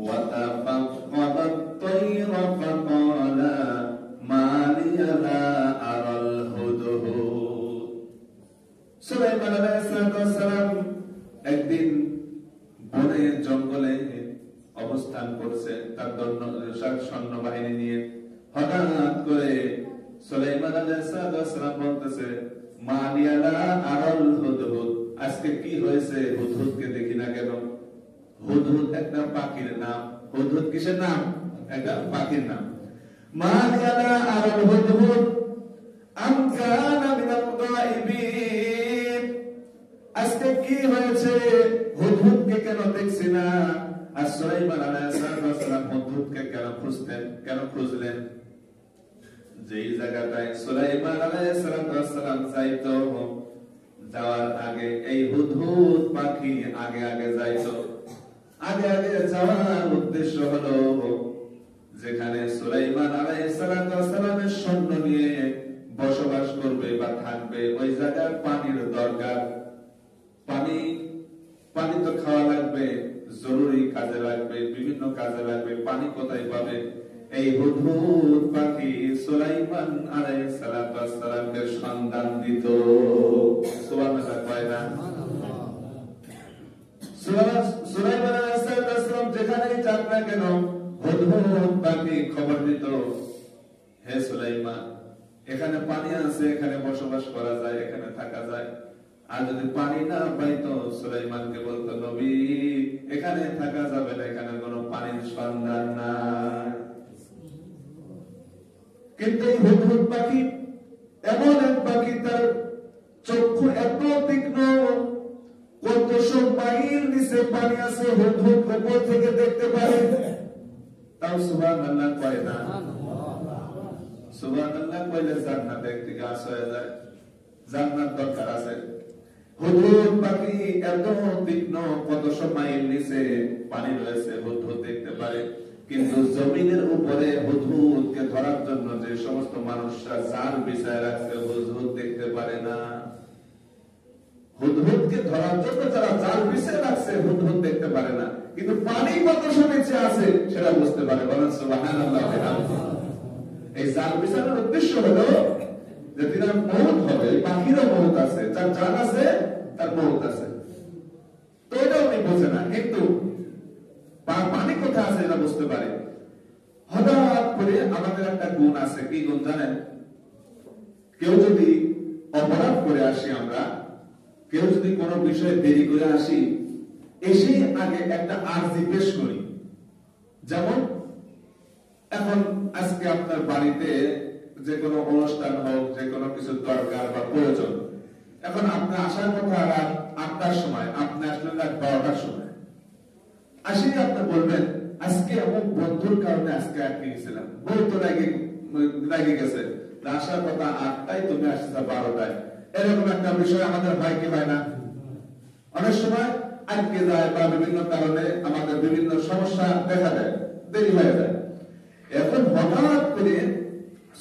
وتفقد الطير فقال ما لي لا أرى الهدهد সুলাইমান আলাইহিস সালাম একদিন বনে জঙ্গলে অবস্থান করছে তার সৈন্যবাহিনী নিয়ে। হঠাৎ করে সুলাইমান আলাইহিস সালাম বলতেছে মা লিয়া লা আরাল হুদহুদ, আজকে কি হয়েছে হুদহুদকে দেখি না কেন? হুদহুদ একটা পাখির নাম। হুদহুদ কিসের নাম? একটা পাখির নাম। মা লিয়া লা আরাল হুদহুদ আম কানা মিনাল গায়িবিন, আজকে কি হয়েছে হুদহুদকে কেন দেখছি না? আর সুলাইমান আলাইহিস সালাম হুদহুদকে কেন খুঁজলেন? যেই জায়গাটায় সুলাইমান আলাইহিস সালাম যাইতো, যাওয়ার আগে এই হুদহুদ পাখি আগে আগে যাইতো। আগে আগে যাওয়ার উদ্দেশ্য হলো যেখানে সুলাইমান আলাইহিস সালামের সৈন্য নিয়ে বসবাস করবে বা থাকবে, ওই জায়গার পানির দরকার। পানি তো খাওয়া লাগবে, জরুরি কাজে লাগবে, বিভিন্ন কাজে লাগবে। পানি কোথায় পাবে? এই হুদহুদ পাখি সুলাইমান আলাইহিস সালামকে সন্ধান দিত। সুবহানাল্লাহ কয় না? সুলাইমান আলাইহিস সালাম যেখানেই যান না কেন হুদহুদ পাখি খবর দিত, হে সুলাইমান, এখানে পানি আছে, এখানে বসবাস করা যায়, এখানে থাকা যায়। আর যদি পানি না পাইতো সুলাইমানকে বলতো নবী এখানে থাকা যাবে না, এখানে কোনো পানির সন্ধান নাই। কিন্তু এই হুদহুদ পাখি এমন এক পাখি, তার চক্ষু এত তীক্ষ্ণ, কতশো মাইল নিচে পানি আছে, হুদহুদ উপর থেকে দেখতে পারে। তাও সুবহানাল্লাহ কয় না? সুবহানাল্লাহ কইলে জান্নাত একদিকে আস হয়ে যায়। জান্নাত দরকার আছে। হুদহুদ পাখি এত তীক্ষ্ণ, কতশো মাইল নিচে পানি রয়েছে, হুদহুদ দেখতে পারে। কিন্তু জমিনের উপরে হুদহুদকে ধরার জন্য যে সমস্ত মানুষরা জাল বিছায় রাখছে, হুদহুদ দেখতে পারে না। হুদহুদকে ধরার জন্য যারা জাল বিছায় রাখছে, হুদহুদ দেখতে পারে না। কিন্তু পানি কতশো নিচে আছে সেটা বুঝতে পারে। বলেন সুবহানাল্লাহ। এই জাল বিছানোর উদ্দেশ্য হলো যে দিনের মওত হবে, পাখিরও মওত আছে, যার জান আছে তার মওত আছে। তো এটা উনি বোঝে না, কিন্তু পানি কোথায় আছে এটা বুঝতে পারে। হঠাৎ করে আমাদের একটা গুণ আছে, কি গুণ জানেন? কেউ যদি অপরাধ করে আসি, আমরা কেউ যদি কোনো বিষয়ে দেরি করে আসি, এসে আগে একটা আরজি পেশ করি। যেমন এখন আজকে আপনার বাড়িতে যে কোনো অনুষ্ঠান হোক, যে কোনো কিছু দরকার বা প্রয়োজন, এখন আপনি আসার কথা রাত 8টার সময়, আপনি আসলেন রাত 12টার সময়। আসি আপনি বলবেন আজকে এমন বন্ধুর কারণে আজকে আটকে গেছিলাম, বই তো লাগে গেছে, আসার কথা 8টায়, তুমি আসছে 12টায়। এরকম একটা বিষয় আমাদের হয় কি হয় না? অনেক সময় আটকে যায় বা বিভিন্ন কারণে আমাদের বিভিন্ন সমস্যা দেখা দেয়, দেরি হয়ে যায়। এখন হঠাৎ করে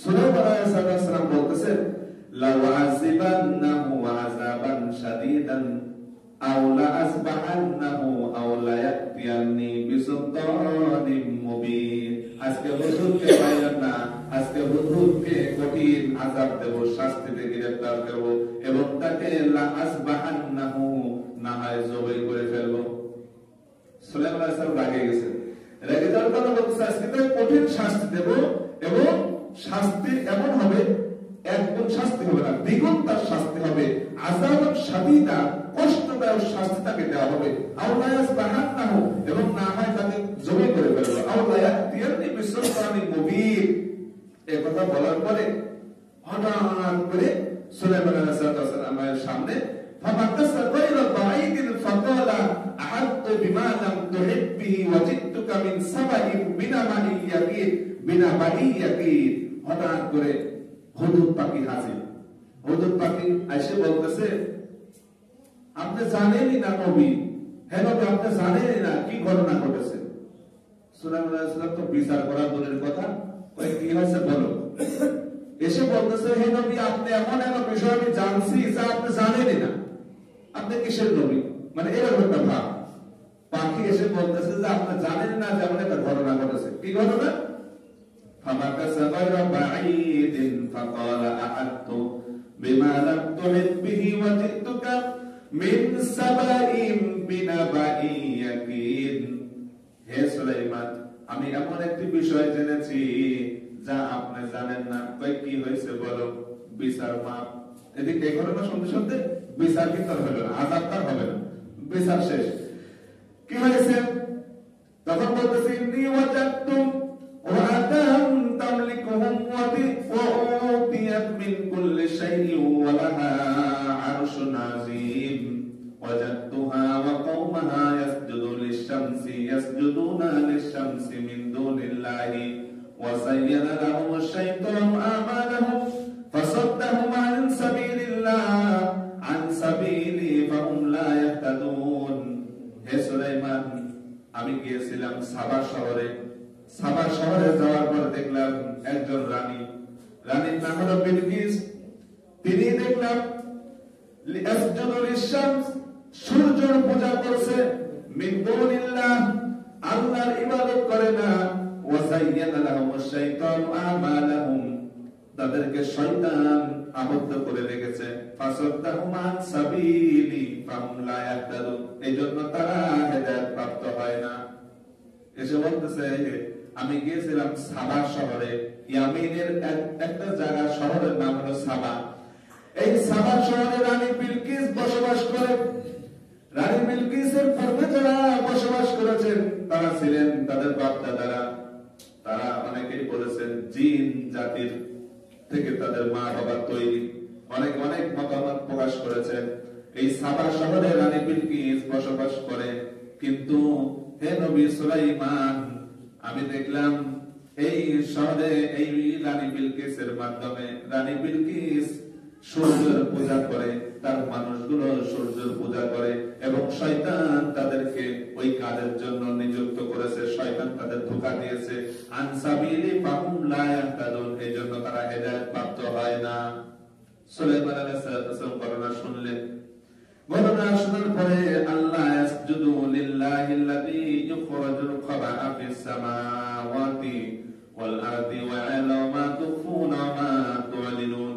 সুলাইমান আলাইহিস সালাম বলতেছে লাওয়াজিবান্নাহু আযাবান শাদীদান আও লাআসবাহান্নাহু আও লায়াতিয়ানি বিসুলতানিম মুবিন। আজকে হুজুরকে পাইলাম না, আজকে হুজুরকে কঠিন আযাব দেব, শাস্তিতে গ্রেফতার করব এবং তাকে লাআসবাহান্নাহু না হয় জবাই করে ফেলব। সুলাইমান আলাইহিস সালাম রাগে গেছে। রেগে যাওয়ার কারণে বলতেছে আজকে তো কঠিন শাস্তি দেব, এবং শাস্তি এমন হবে, একদম শাস্তি হবে না, দ্বিগুণ তার শাস্তি হবে। আযাবান শাদীদা, কষ্টদায়ক শাস্তি তাকে দেওয়া হবে। আও লায়াসবাহান্নাহু, এবং না হয় তাকে জবাই করে ফেলবে। আও লায়াতিয়ানি বিসুলতানিম মুবিন। এই কথা বলার পরে হঠাৎ করে সুলাইমান আলাইহিস সালামের সামনে ফামাকাসা গায়রা বাঈদিন ফাকালা আহাত্তু বিমা লাম তুহিব বিহি ওয়াজিদতুকা মিন সাবাইন বিনাবাইন ইয়াকিন। হঠাৎ করে হুদহুদ পাখি হাজির। হুদহুদ পাখি এসে বলতেছে আপনি জানেনই না নবী, হে নবী আপনি জানেনই না কি ঘটনা ঘটেছে। সুলাইমান আলাইহিস সালাম তো বিচার করার দূরের কথা, ওই কি হয়েছে বলো। এসে বলতেছে হে নবী আপনি এমন এক বিষয় আমি জানছি যা আপনি জানেনই না, আপনি কিসের নবী? মানে এরকম একটা ভাব। পাখি এসে বলতেছে যে আপনি জানেন না যেমন একটা ঘটনা ঘটেছে। কি ঘটনা? فمكث غير بعيد فقال أحطت بما لم تحط به وجئتك من سبأ بنبأ يقين। হে সুলাইমান, আমি এমন একটি বিষয় জেনেছি যা আপনি জানেন না। কি হয়েছে বলো? বিচার মাপ। এদিকে এই ঘটনা শুনতে শুনতে বিচার কিন্তু হলো না, আযাব তার হবে না, বিচার শেষ। কি হয়েছে? তখন বলতেছে ইন্নী ওয়াজাদতু ওয়াতাম তামলিকুহুম ওয়াউতিয়াত মিন কুল্লি শাইইন ওয়া লাহা আরশুন আযীম ওয়াজাদতুহা ওয়া কওমাহা ইয়াসজুদুনা লিশ-শামসি মিন দুনিল্লাহি ওয়া যায়্যানা লাহুমুশ শাইতানু আমালাহুম ফাসাদ্দাহুম আন সাবিলিল্লাহ আন সাবিলি ফাহুম লা ইয়াহতাদুন। হে সুলাইমান, আমি গিয়েছিলাম সাবা শহরে। সাবা শহরে যাওয়ার পর দেখলাম একজন রানী, রানীর নাম হলো বিলকিস। তিনি দেখলাম লিয়াসজুদু লিশ-শামস, সূর্যের পূজা করছে, মিন দুনিল্লাহ, আল্লাহর ইবাদত করে না, ওয়া যায়্যানা লাহুমুশ শাইতানু আমালাহুম, তাদেরকে শয়তান আবদ্ধ করে রেখেছে, ফাসাদ্দাহুম আন সাবিলি ফাহুম লা ইয়াহতাদুন, এইজন্য তারা হেদায়েত প্রাপ্ত হয় না। এসে বলতেছে আমি গিয়েছিলাম সাবা শহরে, ইয়ামিনের একটা জায়গা, শহরের নাম হলো সাবা। এই সাবা শহরে রানী বিলকিস বসবাস করে। রানী বিলকিসের পূর্বে যারা বসবাস করেছেন তারা ছিলেন তাদের বাপ দাদারা, তারা অনেকেই বলেছেন জিন জাতির থেকে তাদের মা বাবা তৈরি, অনেক অনেক মতামত প্রকাশ করেছেন। এই সাবা শহরে রানী বিলকিস বসবাস করে। কিন্তু হে নবী সুলাইমান, আমি দেখলাম এই শহরে এই রানী বিলকিসের মাধ্যমে রানী বিলকিস সূর্যের পূজা করে, তার মানুষগুলো সূর্যের পূজা করে এবং শয়তান তাদেরকে ওই কাজের জন্য নিযুক্ত করেছে, শয়তান তাদের ধোঁকা দিয়েছে। আন সাবিলি ফাহুম লা ইয়াহতাদুন, এইজন্য তারা হেদায়েত প্রাপ্ত হয় না। সুলাইমান আলাইহিস সালাম ঘটনা শুনলেন। ঘটনা শোনার পরে আল্লাহ ইয়াসজুদু লিল্লাহিল্লাযী ইউখরাজুল খাবা'a ফিস সামাওয়াতি ওয়াল আরদি ওয়া ইয়ালামু মা তুখফুনা ওয়া মা তু'লিনুন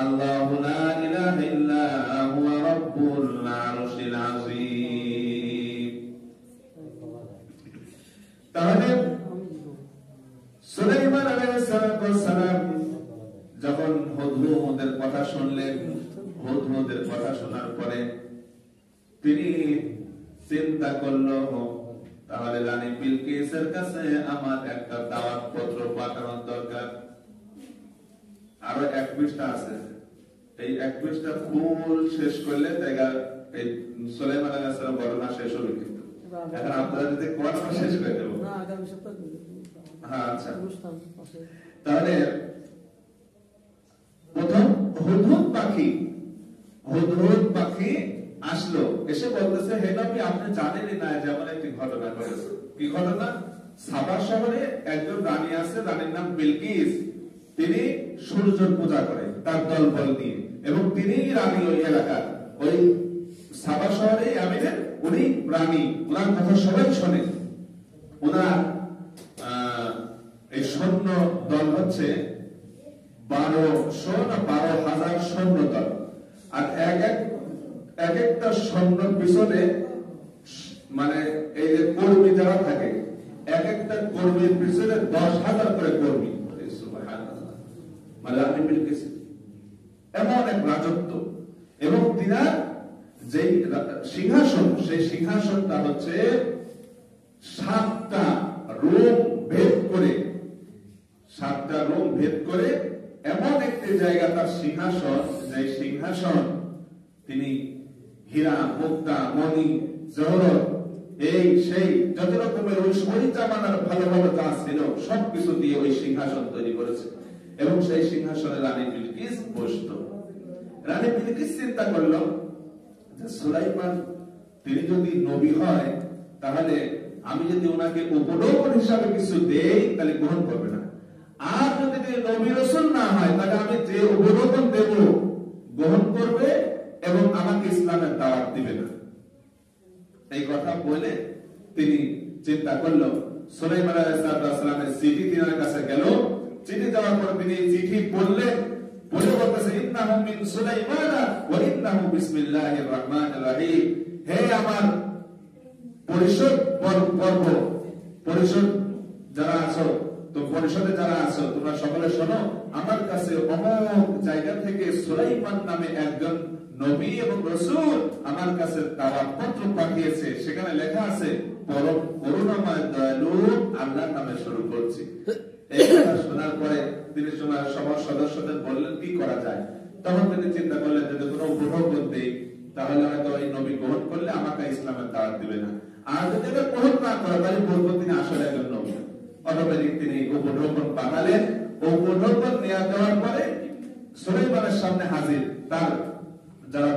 আল্লাহু লা ইলাহা ইল্লা হুয়া রাব্বুল আরশিল আযীম। তাহলে সুলাইমান আলাইহিস সালাম যখন হুদহুদের কথা শুনলেন, হুদহুদের কথা শোনার পরে তিনি চিন্তা করলো তাহলে রানী বিলকিসের কাছে আমার একটা দাওয়াত পত্র পাঠানোর দরকার। আরো 1 পৃষ্ঠা আছে, এই 1 পৃষ্ঠা ফুল শেষ করলে এই সুলাইমান আলাইহিস সালাম ঘটনা শেষ হবে। কিন্তু এখন আপনারা যদি কোর্স শেষ করে দেব না আগামী সপ্তাহে। হ্যাঁ আচ্ছা, তাহলে প্রথম হুদহুদ পাখি আসলো, এসে বলতেছে হে নবী, আপনি জানেনই না যেমন একটি ঘটনা ঘটেছে। কি ঘটনা? সাবা শহরে একজন রানী আছে, রানীর নাম বিলকিস। তিনি সূর্যের পূজা করে তার দলবল নিয়ে, এবং তিনি রানী ওই এলাকার, ওই সাবা শহরে আমিনের উনি রানী। ওনার কথা সবাই শোনে। ওনার এই সৈন্য দল হচ্ছে 1200 না 12,000 সৈন্য দল। আর এক একটা সৈন্যর পিছনে মানে এই যে কর্মী যারা থাকে, এক একটা কর্মীর পিছনে 10,000 করে কর্মী। সুবহানাল্লাহ, মানে আপনি বিলকিস এমন এক রাজত্ব। এবং তিনার যে সিংহাসন, সেই সিংহাসনটা হচ্ছে 7টা রোম ভেদ করে, 7টা রোম ভেদ করে এমন একটি জায়গা তার সিংহাসন, যে সিংহাসন তিনি হীরা, মুক্তা, মণি, জহরত, এই সেই যত রকমের ওই জামানার ভালো ভালো যা ছিল সবকিছু দিয়ে ওই সিংহাসন তৈরি করেছে। এবং সেই সিংহাসনে রানী বিলকিস বসত। রানী বিলকিস চিন্তা করলো যে সুলাইমান তিনি যদি নবী হয়, তাহলে আমি যদি ওনাকে উপঢৌকন হিসাবে কিছু দেই তাহলে গ্রহণ করবে না। আর যদি তিনি নবী রাসূল না হয়, তাহলে আমি যে উপঢৌকন দেব গ্রহণ করবে এবং আমাকে ইসলামের দাওয়াত দিবে না। এই কথা বলে তিনি চিন্তা করলো সুলাইমান আলাইহিস সালামের চিঠি তিনার কাছে গেল। চিঠি যাওয়ার পর তিনি চিঠি পড়লেন, পড়ে বলতেছে ইন্নাহু মিন সুলাইমানা ওয়া ইন্নাহু বিসমিল্লাহির রহমানির রহিম। হে আমার পরিষদ পর্ব, পরিষদ যারা আছো, তো পরিষদে যারা আছো তোমরা সকলে শোনো, আমার কাছে অমুক জায়গা থেকে সুলাইমান নামে একজন নবী এবং রাসূল আমার কাছে দাওয়াত পত্র পাঠিয়েছে। সেখানে লেখা আছে পরম করুণাময় দয়ালু আল্লাহর নামে শুরু করছি। এই কথা শোনার পরে তিনি সবার সদস্যদের বললেন কি করা যায়। তখন তিনি চিন্তা করলেন যদি কোনো উপঢৌকন দেই তাহলে হয়তো এই নবী গ্রহণ করলে আমাকে ইসলামের দাওয়াত দিবে না, আর যদি এটা গ্রহণ না করে তাহলে বলবো তিনি আসলে একজন নবী। অটোমেটিক তিনি উপঢৌকন পাঠালেন। উপঢৌকন নেওয়া দেওয়ার পরে সুলাইমানের সামনে হাজির তার যারা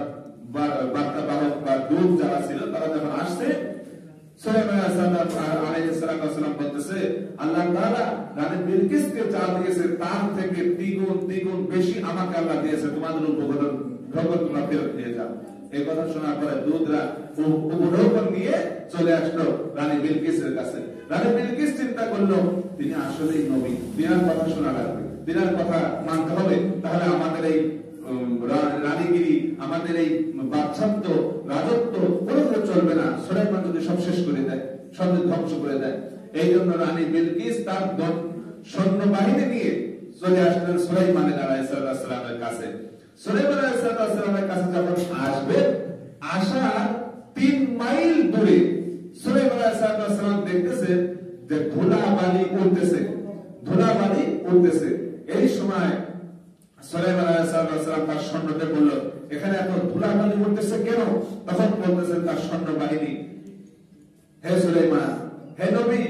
বার্তা বাহক বা দূত যারা ছিল তারা যখন আসছে, সুলাইমান আলাইহিস সালাম বলতেছে আল্লাহ তাআলা রানী বিলকিসকে যা দিয়েছে তার থেকে দ্বিগুণ বেশি আমাকে আল্লাহ দিয়েছে, তোমাদের উপকরণ তোমরা ফেরত নিয়ে যাও। এই কথা শোনার পরে দূতরা উপঢৌকন নিয়ে চলে আসলো রানী বিলকিসের কাছে। রানী বিলকিস চিন্তা করলো তিনি আসলেই নবী, তিনার কথা শোনা লাগবে, তিনার কথা মানতে হবে, তাহলে আমাদের এই রানীগিরি, আমাদের এই বাদশাহত্ব, রাজত্ব কোনো চলবে না। সুলাইমান যদি সব শেষ করে দেয়, সব ধ্বংস করে দেয়। এই জন্য রানী বিলকিস তার সৈন্য বাহিনী নিয়ে চলে আসলেন সুলাইমান আলাইহিস সালামের কাছে। সুলাইমান আলাইহিস সালামের কাছে যখন আসবে, আসা 3 মাইল দূরে সুলাইমান আলাইহিস সালাম দেখতেছে যে ধুলাবালি উঠতেছে। এই সময় সুলাইমান আলাইহিস সালাম তার সৈন্যদের বলল এখানে এত ধুলাবালি উঠতেছে কেন? তখন বলতেছেন তার সৈন্য বাহিনী, হে সুলাইমান, হে নবী,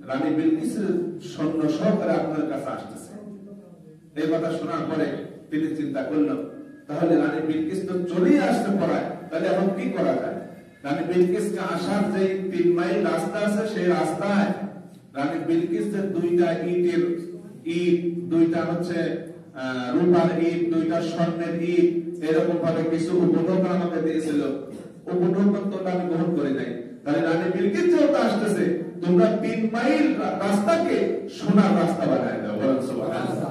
রানী বিলকিসের সৈন্য সহকারে আপনার কাছে আসতেছে। এই কথা শোনার পরে তিনি চিন্তা করল তাহলে রানী বিলকিস তো চলেই আসতে পারে, তাহলে এখন কি করা যায়? রানী বিলকিসকে আসার যে 3 মাইল রাস্তা আছে সেই রাস্তায় রানী বিলকিসের 2টা ইট, 2টা হচ্ছে রূপার ইট, 2টা স্বর্ণের ইট, এরকম ভাবে কিছু উপঢৌকন আমাকে দিয়েছিল। উপঢৌকন তো আমি গ্রহণ করে নাই। তাহলে রানী বিলকিস যেহেতু আসতেছে, তোমরা 3 মাইল রাস্তাকে সোনার রাস্তা বানায় দাও। বলেন সুবহানাল্লাহ।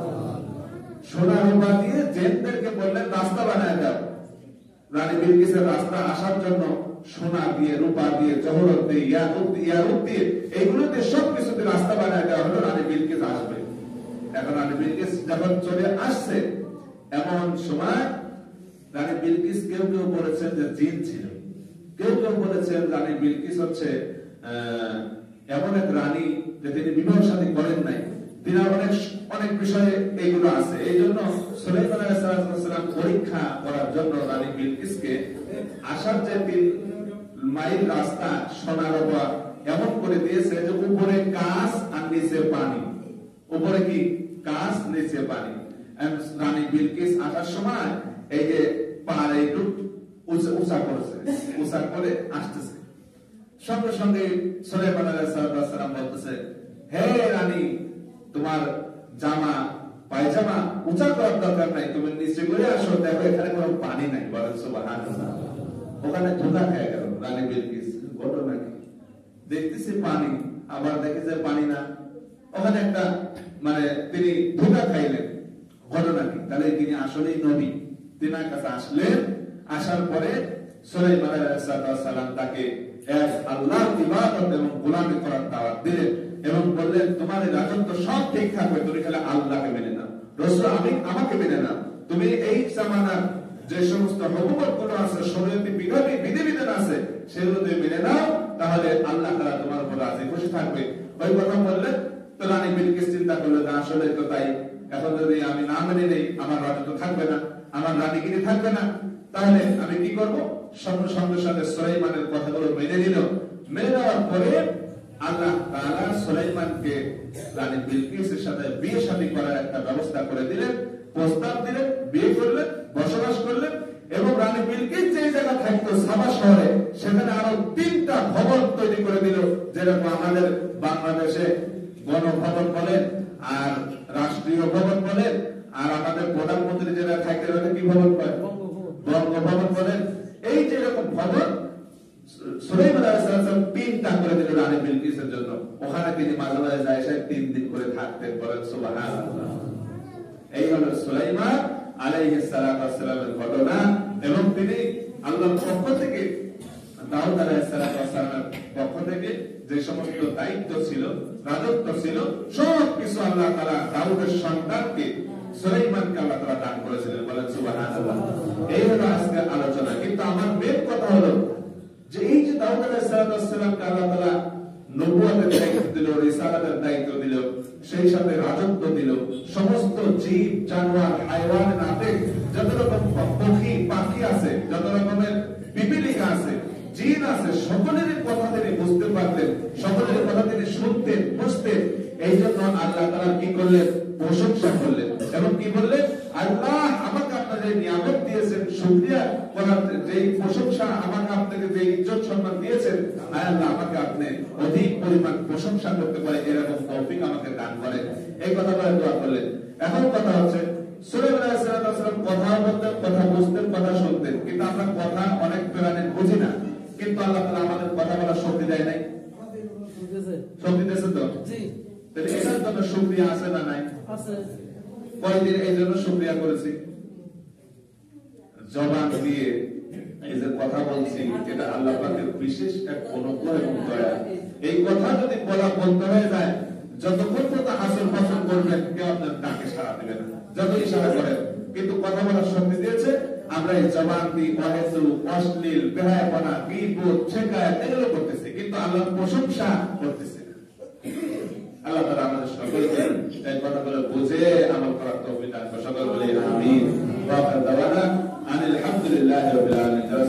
সোনা রূপা দিয়ে জেনদেরকে বললেন রাস্তা বানায় দাও। রানী বিলকিসের রাস্তা আসার জন্য সোনা দিয়ে, রূপা দিয়ে, জহরত দিয়ে, ইয়াকুত দিয়ে, এইগুলোতে সবকিছুতে রাস্তা বানায় দেওয়া হলো, রানী বিলকিস আসবে। এখন রানী বিলকিস যখন চলে আসছে, এমন সময় রানী বিলকিস কেউ বলেছেন যে জিন ছিল, কেউ বলেছেন রানী বিলকিস হচ্ছে এমন এক রানী যে তিনি বিবাহ শাদী করেন নাই। তিনি অনেক বিষয়ে এইগুলো আছে। এই জন্য সুলাইমান আলাইহিস সালাম পরীক্ষা করার জন্য রানী বিলকিসকে আসার যে 3 মাইল রাস্তা সোনার রূপা এমন করে দিয়েছে যে উপরে কাঁচ আর নিচে পানি। উপরে কি কাঁচ, নিচে পানি। রানী বিলকিস আসার সময় এই যে পার একটু উঁচা করে আসতেছে। সঙ্গে সঙ্গে সুলাইমান আলাইহিস সালাম বলতেছে, হে রানী, তোমার জামা পায়জামা উঁচা করার দরকার নাই, তুমি নিচে করে আসো, দেখো এখানে কোনো পানি নাই। বলেন সুবহানাল্লাহ। ওখানে ধোঁকা খেয়ে গেল রানী বিলকিস। ঘটনা কি? দেখতেছি পানি, আবার দেখে যে পানি না, ওখানে একটা তিনি ধোঁকা খাইলেন। ঘটনা কি? তাহলে তিনি আসলেই নবী। তিনার কাছে আসলেন, আসার পরে সুলাইমান আলাইহিস সালাম তাকে এক আল্লাহর ইবাদত এবং গোলামি করার দাওয়াত দিলেন এবং বললেন তোমার রাজত্ব সব ঠিক থাকবে, তুমি খালি আল্লাহকে মেনে নাও, রাসূল আমাকে মেনে নাও। তুমি এই জামানার যে সমস্ত হুকুমত গুলো আছে, শরীয়তি বিধিবিধান আছে, সেগুলো তুমি মেনে নাও, তাহলে আল্লাহ তাআলা তোমার উপর রাজি খুশি থাকবে। ওই কথা বললেন। তো রানী বিলকিস চিন্তা করলো যে আসলে তো তাই, এখন যদি আমি না মেনে নেই আমার রাজত্ব থাকবে না, আমার রানীগিরি থাকবে না, তাহলে আমি কি করবো? সঙ্গে সাথে সুলাইমানের কথাগুলো মেনে নিল। মেনে নেওয়ার পরে আল্লাহ তাআলা সুলাইমানকে রানী বিলকিসের সাথে বিয়ে শাদী করার একটা ব্যবস্থা করে দিলেন, প্রস্তাব দিলেন, বিয়ে করলেন, বসবাস করলেন। এবং রানী বিলকিস যে জায়গা থাকতো সাবা শহরে, সেখানে আরো 3টা ভবন তৈরি করে দিল, যেরকম আমাদের বাংলাদেশে গণভবন বলেন, আর রাষ্ট্রীয় ভবন বলেন, আর আমাদের প্রধানমন্ত্রী যেটা থাকে কি ভবন বলেন, বঙ্গভবন বলেন। এই যেরকম ভবন সুলাইমান আলাইহিস সালাম 3টা করে দিলেন রানী বিলকিসের জন্য। ওখানে তিনি মাঝে মাঝে যায়, 3 দিন করে থাকতেন। বলেন সুবহানাল্লাহ। এই হলো সুলাইমান আলাইহিস সালামের ঘটনা। এবং তিনি আল্লাহর পক্ষ থেকে, দাউদ আলাইহিস সালামের পক্ষ থেকে যে সমস্ত দায়িত্ব ছিল, রাজত্ব ছিল, সবকিছু আল্লাহ তাআলা দাউদের সন্তানকে সুলাইমানকে আল্লাহ তাআলা দান করেছিলেন। বলেন সুবহানাল্লাহ। এই হলো আজকের আলোচনা। কিন্তু আমার মেন কথা হলো যে এই যে দাউদ আলাইহিস সালামকে আল্লাহ তাআলা নবুয়তের দায়িত্ব দিল, রিসালাতের দায়িত্ব দিল, সেই সাথে রাজত্ব দিল, সমস্ত জীব জানোয়ার হায়ওয়ান নাতে যত রকম পক্ষী পাখি আছে, যত রকমের পিপিলিকা আছে, জিন আছে, সকলের কথা তিনি বুঝতে পারতেন, সকলের কথা তিনি শুনতেন, বুঝতেন। এই জন্য আল্লাহ তাআলা কি করলেন? প্রশংসা করলেন এবং কি বললেন? আল্লাহ আমাকে আপনাদের নিয়ামত দিয়েছেন, শুকরিয়া করার যে প্রশংসা, আমাকে আপনাকে যে ইজ্জত সম্মান দিয়েছেন, আল্লাহ আমাকে আপনি অধিক পরিমাণ প্রশংসা করতে পারে এরকম তৌফিক আমাকে দান করেন। এই কথা বলে দোয়া করলেন। এখন কথা হচ্ছে সুলাইমান আলাইহিস সালাম কথা বলতেন, কথা বুঝতেন, কথা শুনতেন, কিন্তু আমরা কথা অনেক প্রাণে বুঝি না। কিন্তু আল্লাহ তাআলা আমাদের কথা বলার শক্তি দেয় নাই? শক্তি দিয়েছে তো? জি। তাহলে এটার জন্য শুকরিয়া আছে না নাই? আছে। কয়দিন এই জন্য শুকরিয়া করেছি? জবান দিয়ে এই যে কথা বলছি, এটা আল্লাহ পাকের বিশেষ এক অনুগ্রহ এবং দয়া। এই কথা যদি বলা বন্ধ হয়ে যায়, যতক্ষণ পর্যন্ত হাসিল পছন্দ করবেন, কেউ আপনার ডাকে সাড়া দেবে না, যত ইশারা করেন। কিন্তু কথা বলার শক্তি দিয়েছে। আমরা এই জবান দিয়ে অহেতু, অশ্লীল, বেহায়াপনা, বিপদ, শেখায়ত এগুলো করতেছি, কিন্তু আল্লাহর প্রশংসা করতেছি না। আল্লাহ তাআলা আমাদের সকলকে এই কথাগুলো বুঝে আমল করার তৌফিক দান করুন। সকল বলি আমিন। ওয়া আখিরু দাওয়ানা আনিল হামদুলিল্লাহি রাব্বিল আলামিন।